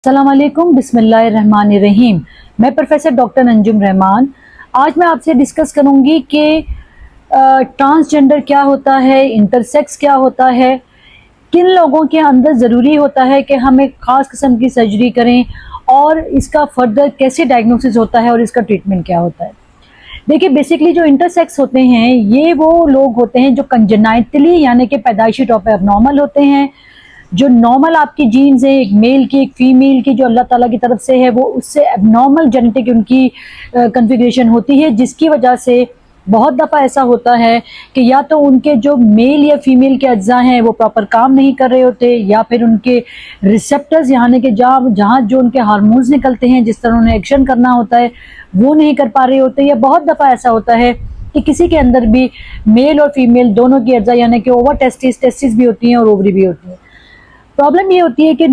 अस्सलामुअलैकुम, बिस्मिल्लाहिर्रहमानिर्रहीम। मैं प्रोफेसर डॉक्टर अंजुम रहमान। आज मैं आपसे डिस्कस करूंगी कि ट्रांसजेंडर क्या होता है, इंटरसेक्स क्या होता है, किन लोगों के अंदर ज़रूरी होता है कि हम एक ख़ास किस्म की सर्जरी करें और इसका फर्दर कैसे डायग्नोसिस होता है और इसका ट्रीटमेंट क्या होता है। देखिए, बेसिकली जो इंटरसेक्स होते हैं ये वो लोग होते हैं जो कंजेनाइटली यानी कि पैदाइशी तौर पर अबनॉर्मल होते हैं। जो नॉर्मल आपकी जीन्स है, एक मेल की एक फीमेल की, जो अल्लाह ताला की तरफ से है, वो उससे एबनॉर्मल जेनेटिक उनकी कन्फिग्रेशन होती है, जिसकी वजह से बहुत दफ़ा ऐसा होता है कि या तो उनके जो मेल या फीमेल के अज्जा हैं वो प्रॉपर काम नहीं कर रहे होते, या फिर उनके रिसेप्टर्स यानी कि जहाँ जहाँ जो उनके हार्मोन्स निकलते हैं, जिस तरह उन्हें एक्शन करना होता है वो नहीं कर पा रहे होते। या बहुत दफ़ा ऐसा होता है कि किसी के अंदर भी मेल और फीमेल दोनों की अज्जा यानी कि ओवर टेस्टिस भी होती हैं और ओवरी भी होती हैं। प्रॉब्लम ये होती है कि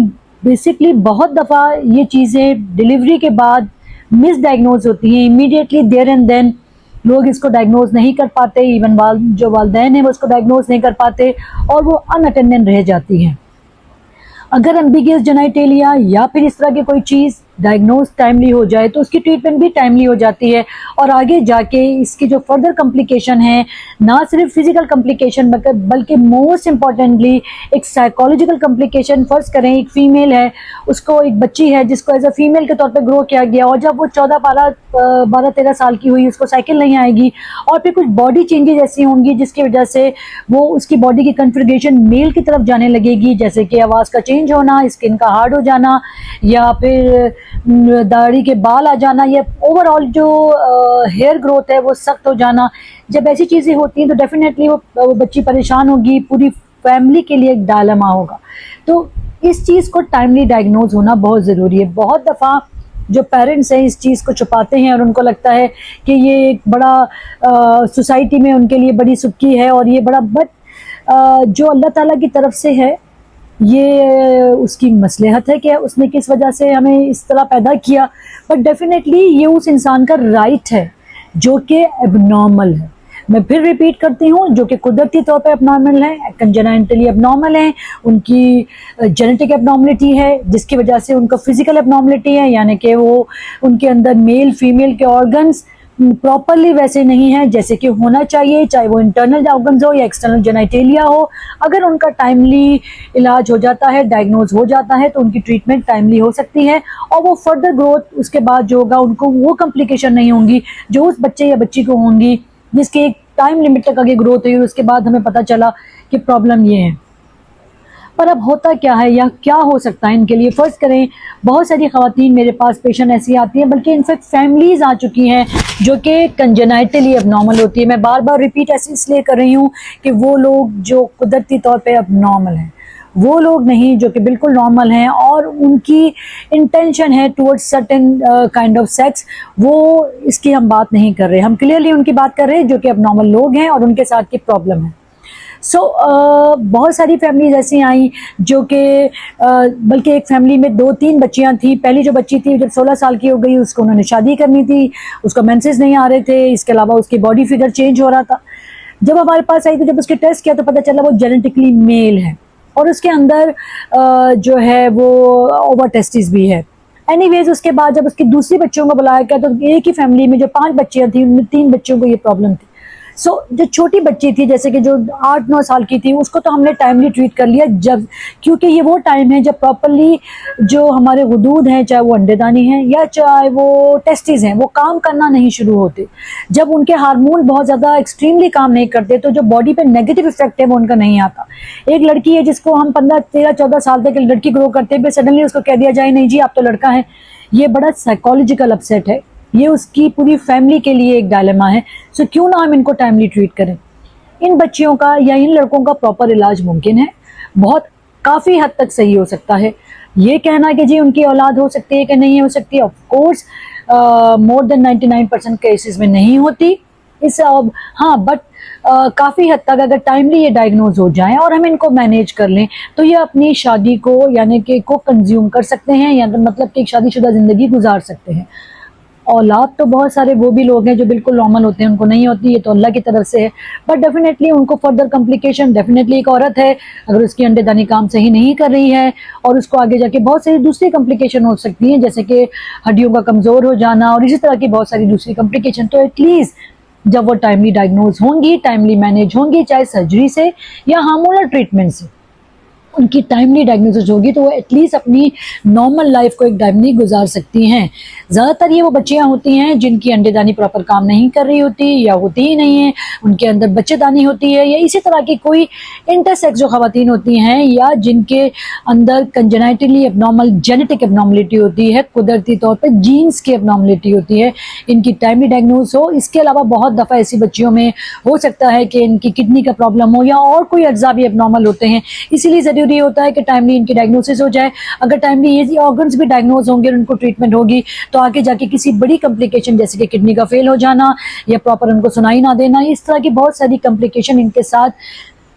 बेसिकली बहुत दफ़ा ये चीज़ें डिलीवरी के बाद मिसडायग्नोज होती हैं। इमीडिएटली देयर एंड देन लोग इसको डायग्नोज नहीं कर पाते, इवन जो वालदैन हैं वो उसको डायग्नोज नहीं कर पाते और वो अनअटेंडेंट रह जाती हैं। अगर एम्बिगियस जेनाइटेलिया या फिर इस तरह की कोई चीज़ डायग्नोज टाइमली हो जाए तो उसकी ट्रीटमेंट भी टाइमली हो जाती है, और आगे जाके इसकी जो फर्दर कॉम्प्लिकेशन है, ना सिर्फ फिजिकल कॉम्प्लिकेशन बल्कि मोस्ट इम्पॉर्टेंटली एक साइकोलॉजिकल कॉम्प्लिकेशन। फर्ज करें एक फीमेल है, उसको एक बच्ची है जिसको एज अ फीमेल के तौर पे ग्रो किया गया, और जब वो 12-13 साल की हुई उसको साइकिल नहीं आएगी और फिर कुछ बॉडी चेंजेस ऐसी होंगी जिसकी वजह से वो उसकी बॉडी की कन्फिगरेशन मेल की तरफ जाने लगेगी, जैसे कि आवाज़ का चेंज होना, स्किन का हार्ड हो जाना, या फिर दाढ़ी के बाल आ जाना, या ओवरऑल जो हेयर ग्रोथ है वो सख्त हो जाना। जब ऐसी चीज़ें होती हैं तो डेफिनेटली वो बच्ची परेशान होगी, पूरी फैमिली के लिए एक डायलेमा होगा। तो इस चीज़ को टाइमली डायग्नोज होना बहुत ज़रूरी है। बहुत दफ़ा जो पेरेंट्स हैं इस चीज़ को छुपाते हैं और उनको लगता है कि ये एक बड़ा सोसाइटी में उनके लिए बड़ी सुक्की है और ये बड़ा, बट जो अल्लाह ताला की तरफ से है ये उसकी मसलहत है कि उसने किस वजह से हमें इस तरह पैदा किया। बट डेफिनेटली ये उस इंसान का राइट है जो कि एबनॉर्मल है। मैं फिर रिपीट करती हूँ, जो कि कुदरती तौर पे एबनॉर्मल है, कंजेनाइटली एबनॉर्मल है, उनकी जेनेटिक एबनॉर्मलिटी है जिसकी वजह से उनका फिजिकल एबनॉर्मलिटी है, यानी कि वो उनके अंदर मेल फीमेल के ऑर्गन्स प्रॉपरली वैसे नहीं है जैसे कि होना चाहिए, चाहे वो इंटरनल ऑर्गन्स हो या एक्सटर्नल जेनाइटेलिया हो। अगर उनका टाइमली इलाज हो जाता है, डायग्नोज हो जाता है, तो उनकी ट्रीटमेंट टाइमली हो सकती है और वो फर्दर ग्रोथ उसके बाद जो होगा उनको वो कॉम्प्लिकेशन नहीं होंगी जो उस बच्चे या बच्ची को होंगी जिसकी एक टाइम लिमिट तक आगे ग्रोथ हुई और उसके बाद हमें पता चला कि प्रॉब्लम ये है। पर अब होता क्या है या क्या हो सकता है इनके लिए? फ़र्ज़ करें बहुत सारी ख़वातीन मेरे पास पेशेंट ऐसी आती हैं, बल्कि इनफैक्ट फैमिलीज़ आ चुकी हैं जो कि कंजेनाइटली अबनॉर्मल होती है। मैं बार बार रिपीट ऐसे इसलिए कर रही हूँ कि वो लोग जो कुदरती तौर पे अबनॉर्मल हैं, वो लोग नहीं जो कि बिल्कुल नॉर्मल हैं और उनकी इंटेंशन है towards certain kind of sex, वो इसकी हम बात नहीं कर रहे। हम क्लियरली उनकी बात कर रहे हैं जो कि अबनॉर्मल लोग हैं और उनके साथ की प्रॉब्लम है। बहुत सारी फैमिलीज ऐसी आई जो कि बल्कि एक फैमिली में 2-3 बच्चियां थी। पहली जो बच्ची थी जब 16 साल की हो गई उसको उन्होंने शादी करनी थी, उसको मेंसेस नहीं आ रहे थे, इसके अलावा उसकी बॉडी फिगर चेंज हो रहा था। जब हमारे पास आई तो जब उसके टेस्ट किया तो पता चला वो जेनेटिकली मेल है और उसके अंदर जो है वो ओवर टेस्टिस भी है। एनीवेज उसके बाद जब उसकी दूसरी बच्चियों को बुलाया गया तो एक ही फैमिली में जो 5 बच्चियां थी उनमें 3 बच्चों को ये प्रॉब्लम थी। जो छोटी बच्ची थी जैसे कि जो 8-9 साल की थी उसको तो हमने टाइमली ट्रीट कर लिया, जब क्योंकि ये वो टाइम है जब प्रॉपरली जो हमारे गुदूद हैं, चाहे वो अंडेदानी हैं या चाहे वो टेस्टिस हैं, वो काम करना नहीं शुरू होते। जब उनके हार्मोन बहुत ज़्यादा एक्सट्रीमली काम नहीं करते तो जो बॉडी पे नेगेटिव इफेक्ट है वो उनका नहीं आता। एक लड़की है जिसको हम 15-13-14 साल तक लड़की ग्रो करते हैं, सडनली उसको कह दिया जाए नहीं जी आप तो लड़का है, ये बड़ा साइकोलॉजिकल अपसेट है, ये उसकी पूरी फैमिली के लिए एक डायलेमा है। सो क्यों ना हम इनको टाइमली ट्रीट करें। इन बच्चियों का या इन लड़कों का प्रॉपर इलाज मुमकिन है, बहुत काफ़ी हद तक सही हो सकता है। ये कहना कि जी उनकी औलाद हो सकती है कि नहीं हो सकती, of course more than 99% cases में नहीं होती इस हाँ, बट काफ़ी हद तक अगर टाइमली ये डायग्नोज हो जाएं और हम इनको मैनेज कर लें तो ये अपनी शादी को यानी कि को कंज्यूम कर सकते हैं, या मतलब कि एक शादीशुदा ज़िंदगी गुजार सकते हैं। औलाद तो बहुत सारे वो भी लोग हैं जो बिल्कुल नॉर्मल होते हैं, उनको नहीं होती, ये तो अल्लाह की तरफ से है। बट डेफिनेटली उनको फर्दर कॉम्प्लिकेशन, डेफिनेटली एक औरत है अगर उसकी अंडेदानी काम सही नहीं कर रही है और उसको आगे जाके बहुत सारी दूसरी कॉम्प्लिकेशन हो सकती हैं, जैसे कि हड्डियों का कमज़ोर हो जाना और इसी तरह की बहुत सारी दूसरी कॉम्प्लिकेशन। तो एटलीस्ट जब वो टाइमली डायग्नोज होंगी, टाइमली मैनेज होंगी, चाहे सर्जरी से या हार्मोनल ट्रीटमेंट से, उनकी टाइमली डायग्नोसिस होगी तो वो एटलीस्ट अपनी नॉर्मल लाइफ को एक टाइमली गुजार सकती हैं। ज़्यादातर ये वो बच्चियां होती हैं जिनकी अंडेदानी प्रॉपर काम नहीं कर रही होती या होती ही नहीं है, उनके अंदर बच्चेदानी होती है, या इसी तरह की कोई इंटरसेक्स जो खवातीन होती हैं या जिनके अंदर कंजेनाइटली एबनॉर्मल जेनेटिक एबनॉर्मलिटी होती है, कुदरती तौर पर जीन्स की एबनॉर्मलिटी होती है, इनकी टाइमली डायग्नोज हो। इसके अलावा बहुत दफ़ा ऐसी बच्चियों में हो सकता है कि इनकी किडनी का प्रॉब्लम हो या और कोई अज्जा भी एबनॉर्मल होते हैं, इसीलिए ज़रूरी होता है कि टाइमली इनकी डायग्नोसिस हो जाए। अगर टाइमली ये ऑर्गन्स भी डायग्नोज होंगे और उनको ट्रीटमेंट होगी तो आगे जाके किसी बड़ी कॉम्प्लिकेशन जैसे कि किडनी का फेल हो जाना या प्रॉपर उनको सुनाई ना देना, इस तरह की बहुत सारी कॉम्प्लिकेशन इनके साथ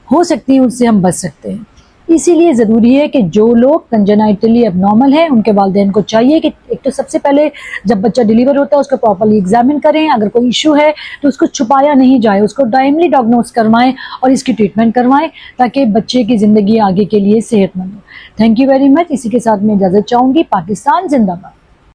हो सकती है, उससे हम बच सकते हैं। इसीलिए ज़रूरी है कि जो लोग कंजेनाइटली एबनॉर्मल हैं उनके वालिदैन को चाहिए कि एक तो सबसे पहले जब बच्चा डिलीवर होता है उसको प्रॉपर्ली एग्जामिन करें, अगर कोई इशू है तो उसको छुपाया नहीं जाए, उसको टाइमली डायग्नोज करवाएं और इसकी ट्रीटमेंट करवाएं ताकि बच्चे की ज़िंदगी आगे के लिए सेहतमंद हो। Thank you very much. इसी के साथ मैं इजाज़त चाहूँगी। पाकिस्तान जिंदाबाद।